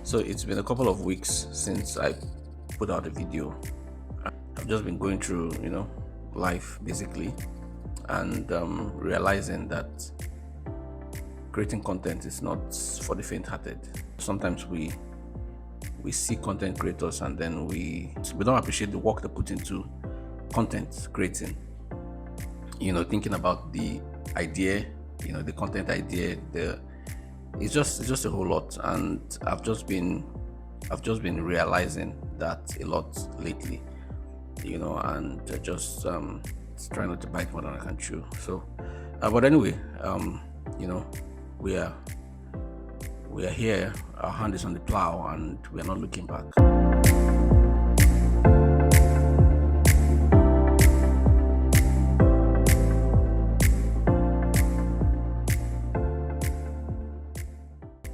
So it's been a couple of weeks since I put out a video. I've just been going through, life basically, and realizing that creating content is not for the faint-hearted. Sometimes we see content creators and then we don't appreciate the work they put into content creating. Thinking about the idea, the content idea, it's just a whole lot, and I've just been realizing that a lot lately, and just trying not to bite more than I can chew. So, but anyway, you know, we are we are here. Our hand is on the plow, and we are not looking back.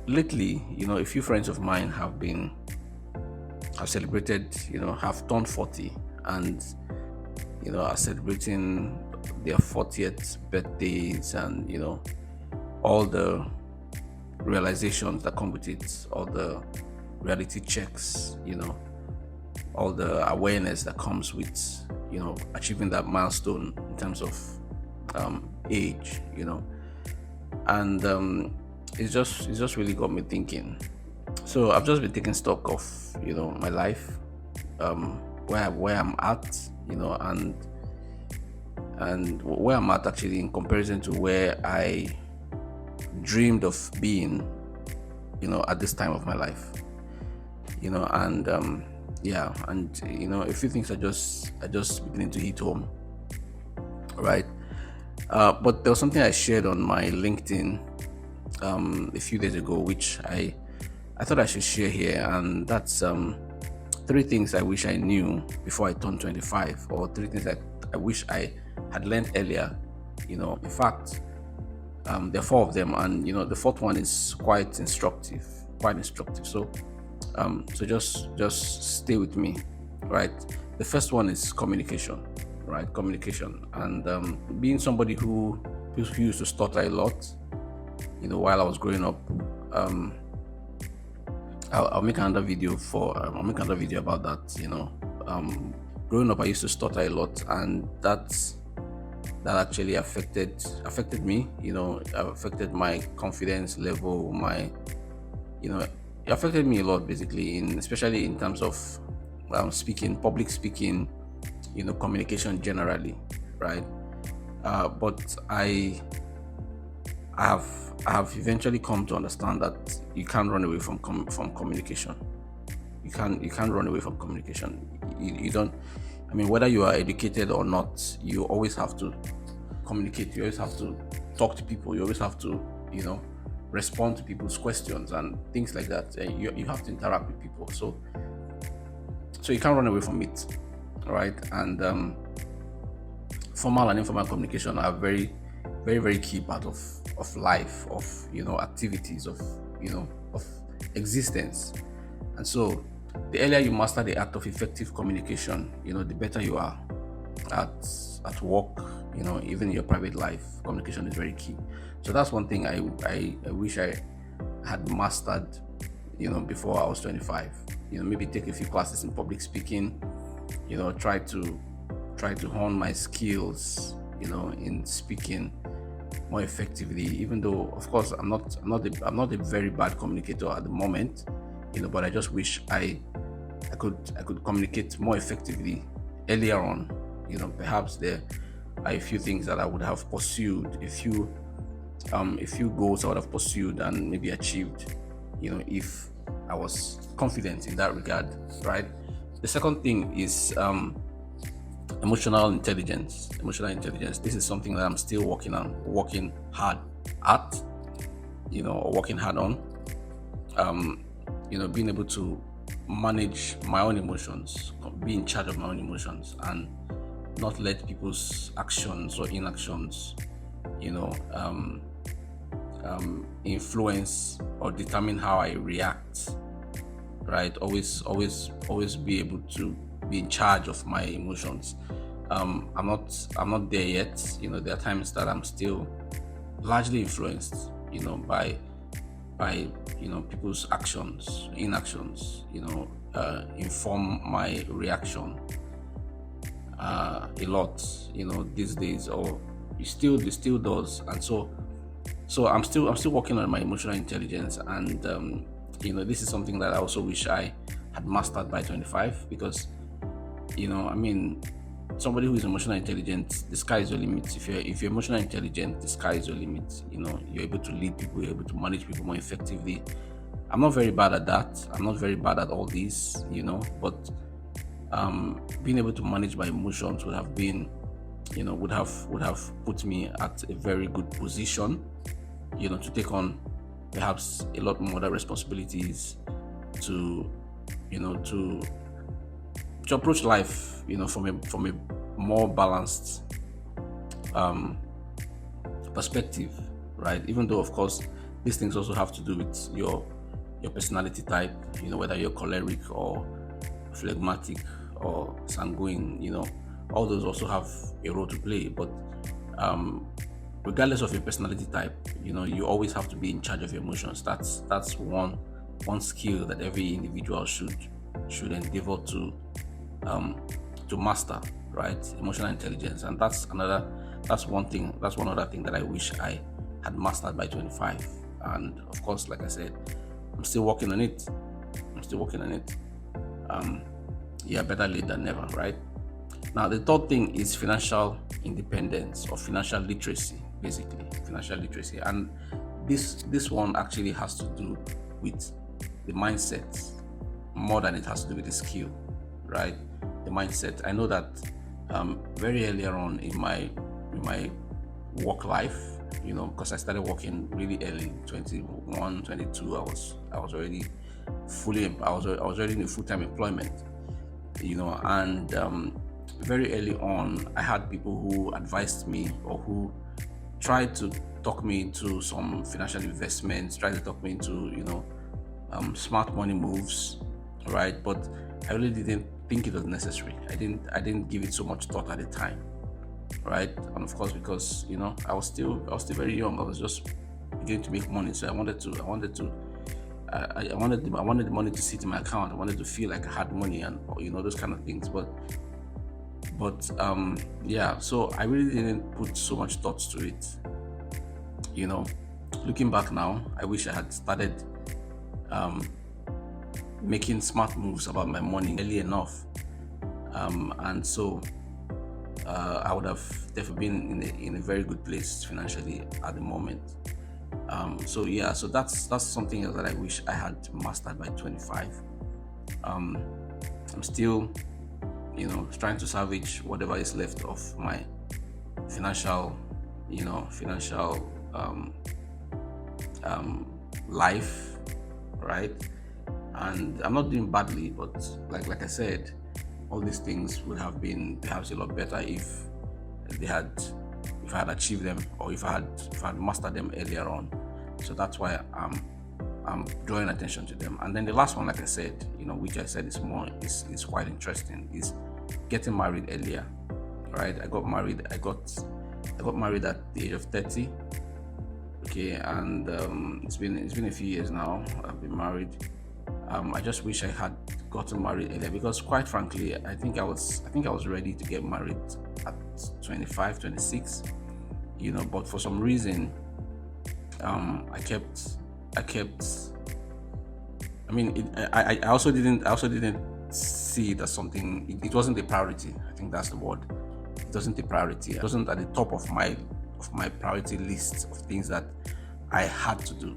Lately, a few friends of mine have celebrated, have turned 40, and are celebrating their 40th birthdays, and all the realizations that come with it, all the reality checks, all the awareness that comes with achieving that milestone in terms of age, and it's just really got me thinking. So I've just been taking stock of my life, where I'm at, and where I'm at actually in comparison to where I dreamed of being, at this time of my life, and yeah, and a few things are just beginning to hit home, right? But there was something I shared on my LinkedIn a few days ago, which I thought I should share here, and that's three things I wish I knew before I turned 25, or three things that I wish I had learned earlier. In fact, there are four of them, and the fourth one is quite instructive. So, just stay with me, right? The first one is communication, right? Communication, and being somebody who used to stutter a lot, while I was growing up. I'll make another video about that. Growing up, I used to stutter a lot, and that actually affected me. Affected my confidence level. It affected me a lot, basically, especially in terms of speaking, public speaking, communication generally, right? But I have eventually come to understand that you can't run away from communication. You can't run away from communication. You don't. I mean, whether you are educated or not, you always have to communicate. You always have to talk to people. You always have to, respond to people's questions and things like that. You have to interact with people. So you can't run away from it, right? And formal and informal communication are very, very, very key part of life, of activities, of existence. And so the earlier you master the act of effective communication, the better you are at work, even in your private life. Communication is very key. So that's one thing I wish I had mastered, before I was 25. Maybe take a few classes in public speaking, try to hone my skills, in speaking more effectively. Even though, of course, I'm not a very bad communicator at the moment, but I just wish I could communicate more effectively earlier on. Perhaps there are a few things that I would have pursued, a few goals I would have pursued and maybe achieved, if I was confident in that regard, right? The second thing is emotional intelligence. This is something that I'm still working hard at, or working hard on. Being able to manage my own emotions, be in charge of my own emotions, and not let people's actions or inactions, influence or determine how I react. Right? Always be able to be in charge of my emotions. I'm not there yet. There are times that I'm still largely influenced, by by people's actions, inactions, inform my reaction a lot, these days, or it still does. And so I'm still working on my emotional intelligence, and this is something that I also wish I had mastered by 25, because I mean, somebody who is emotionally intelligent, the sky is your limit. If you're emotionally intelligent, the sky is your limit. You're able to lead people, you're able to manage people more effectively. I'm not very bad at that. I'm not very bad at all these, but being able to manage my emotions would have been, would have put me at a very good position, to take on perhaps a lot more other responsibilities, to, to approach life, from a more balanced perspective, right? Even though, of course, these things also have to do with your personality type, whether you're choleric or phlegmatic or sanguine, all those also have a role to play. But regardless of your personality type, you always have to be in charge of your emotions. That's one skill that every individual should endeavor to master, right? Emotional intelligence. And that's one other thing that I wish I had mastered by 25. And of course, like I said, I'm still working on it. Better late than never, right? Now, the third thing is financial independence, or financial literacy, basically financial literacy. And this one actually has to do with the mindset more than it has to do with the skill, right? The mindset. I know that very earlier on in my work life, because I started working really early, 21, 22, I was already I was already in a full-time employment, and very early on, I had people who advised me, or who tried to talk me into some financial investments, tried to talk me into, smart money moves, right? But I really didn't think it was necessary. I didn't give it so much thought at the time, right? And of course, because I was still very young. I was just beginning to make money, so I wanted the money to sit in my account. I wanted to feel like I had money, and those kind of things. But so I really didn't put so much thought to it. Looking back now, I wish I had started making smart moves about my money early enough, and so I would have definitely been in a very good place financially at the moment. So that's something else that I wish I had mastered by 25. I'm still trying to salvage whatever is left of my financial life, right? And I'm not doing badly, but like I said, all these things would have been perhaps a lot better if I had achieved them, or if I had mastered them earlier on. So that's why I'm drawing attention to them. And then the last one, like I said, which I said is quite interesting, is getting married earlier, right? I got married at the age of 30. Okay, and it's been a few years now. I've been married. I just wish I had gotten married earlier, because quite frankly, I think I was ready to get married at 25, 26, but for some reason, I also didn't see it as something. It wasn't a priority. I think that's the word. It wasn't a priority. It wasn't at the top of my priority list of things that I had to do,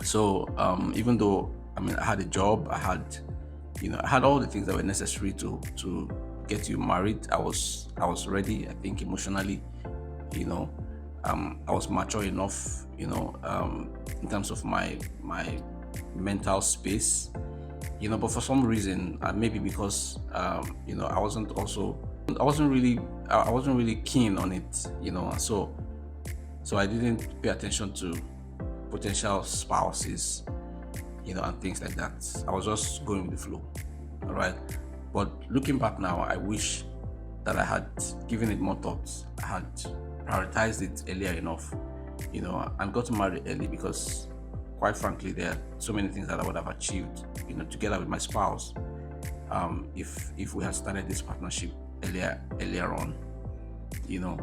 So even though I had a job, I had all the things that were necessary to get you married. I was ready. I think emotionally, I was mature enough, in terms of my mental space, but for some reason, maybe because I wasn't really keen on it, so I didn't pay attention to potential spouses, and things like that. I was just going with the flow, all right? But looking back now, I wish that I had given it more thought. I had prioritized it earlier enough, and got married early because, quite frankly, there are so many things that I would have achieved, together with my spouse, if we had started this partnership earlier on, you know.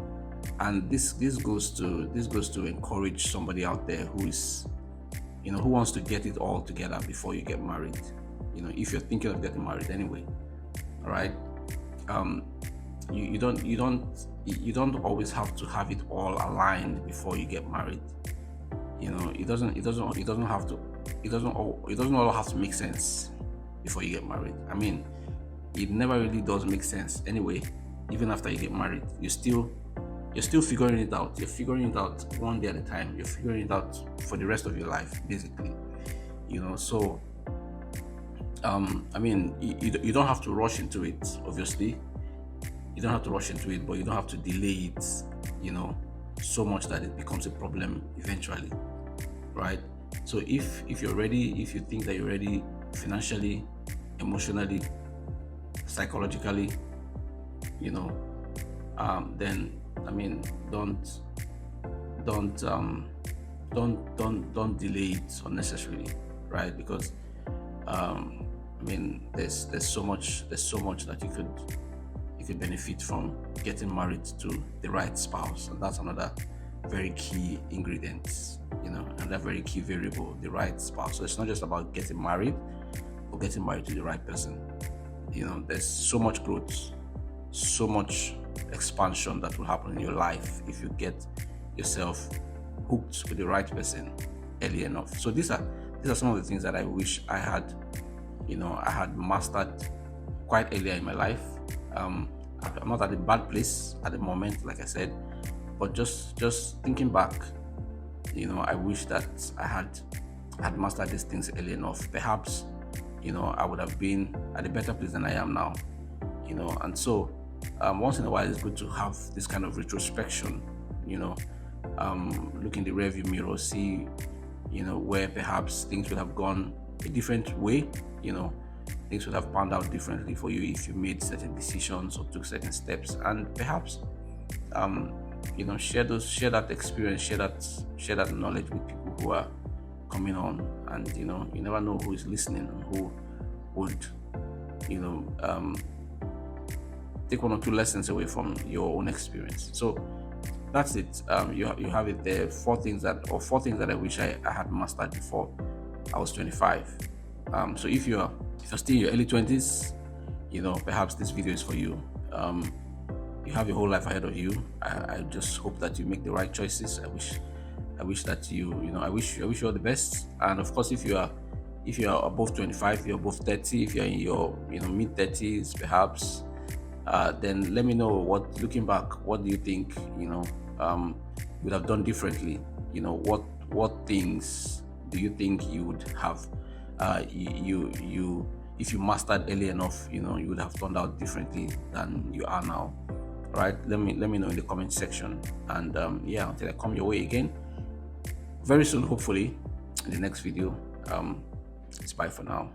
And this goes to encourage somebody out there who is, who wants to get it all together before you get married. If you're thinking of getting married anyway, all right. You don't always have to have it all aligned before you get married. It doesn't all have to make sense before you get married. I mean, it never really does make sense anyway. Even after you get married, you're still figuring it out. You're figuring it out one day at a time. You're figuring it out for the rest of your life, basically. So I mean, you don't have to rush into it. Obviously, you don't have to rush into it, but you don't have to delay it, so much that it becomes a problem eventually, right? So if you're ready, if you think that you're ready financially, emotionally, psychologically, then I mean, don't delay it unnecessarily, right? Because I mean, there's so much that you could benefit from getting married to the right spouse, and that's another very key ingredient, another very key variable, the right spouse. So it's not just about getting married, but getting married to the right person. There's so much growth, so much expansion that will happen in your life if you get yourself hooked with the right person early enough. So these are some of the things that I wish I had mastered quite earlier in my life. I'm not at a bad place at the moment, like I said, but just thinking back, I wish that I had mastered these things early enough. Perhaps, I would have been at a better place than I am now. And so once in a while it's good to have this kind of retrospection, look in the rearview mirror, see where perhaps things would have gone a different way. Things would have panned out differently for you if you made certain decisions or took certain steps, and perhaps share that experience, share that knowledge with people who are coming on. And you never know who is listening and who would take one or two lessons away from your own experience. So that's it. You have it there. Four things that I wish I had mastered before I was 25. So if you're still in your early 20s, perhaps this video is for you. You have your whole life ahead of you. I just hope that you make the right choices. I wish that I wish you all the best. And of course, if you are above 25, you're above 30, if you're in your mid 30s perhaps, then let me know, looking back, what do you think you would have done differently? What things do you think you would have if you mastered early enough, you would have turned out differently than you are now, right? Let me know in the comment section. And until I come your way again very soon, hopefully in the next video, it's bye for now.